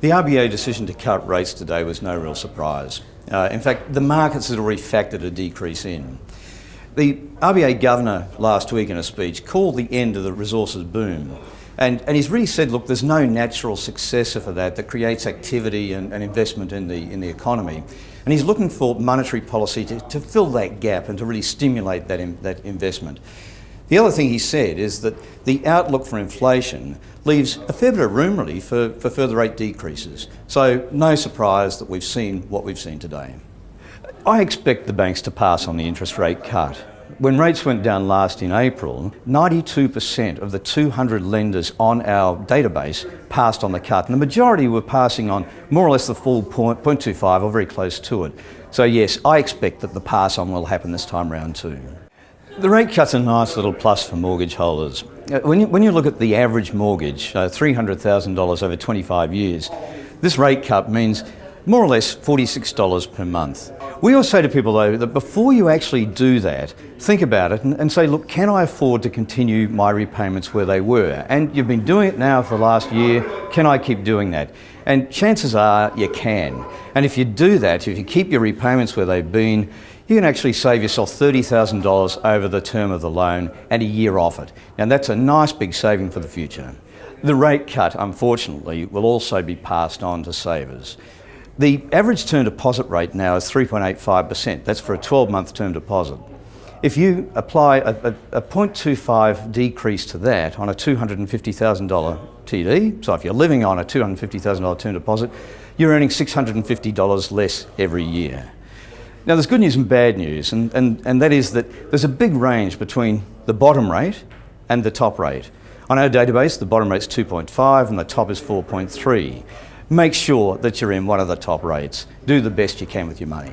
The RBA decision to cut rates today was no real surprise. In fact, the markets had already factored a decrease in. The RBA governor last week in a speech called the end of the resources boom. And he's really said, look, there's no natural successor for that creates activity and investment in the economy. And he's looking for monetary policy to fill that gap and to really stimulate that investment. The other thing he said is that the outlook for inflation leaves a fair bit of room really for further rate decreases. So no surprise that we've seen what we've seen today. I expect the banks to pass on the interest rate cut. When rates went down last in April, 92% of the 200 lenders on our database passed on the cut, and the majority were passing on more or less the full 0.25 or very close to it. So yes, I expect that the pass on will happen this time round too. The rate cut's a nice little plus for mortgage holders. When you look at the average mortgage, $300,000 over 25 years, this rate cut means more or less $46 per month. We always say to people though that before you actually do that, think about it and say, look, can I afford to continue my repayments where they were? And you've been doing it now for the last year, can I keep doing that? And chances are you can. And if you do that, if you keep your repayments where they've been, you can actually save yourself $30,000 over the term of the loan and a year off it. And that's a nice big saving for the future. The rate cut, unfortunately, will also be passed on to savers. The average term deposit rate now is 3.85%. That's for a 12-month term deposit. If you apply a 0.25 decrease to that on a $250,000 TD, so if you're living on a $250,000 term deposit, you're earning $650 less every year. Now there's good news and bad news, and that is that there's a big range between the bottom rate and the top rate. On our database, the bottom rate's 2.5 and the top is 4.3. Make sure that you're in one of the top rates. Do the best you can with your money.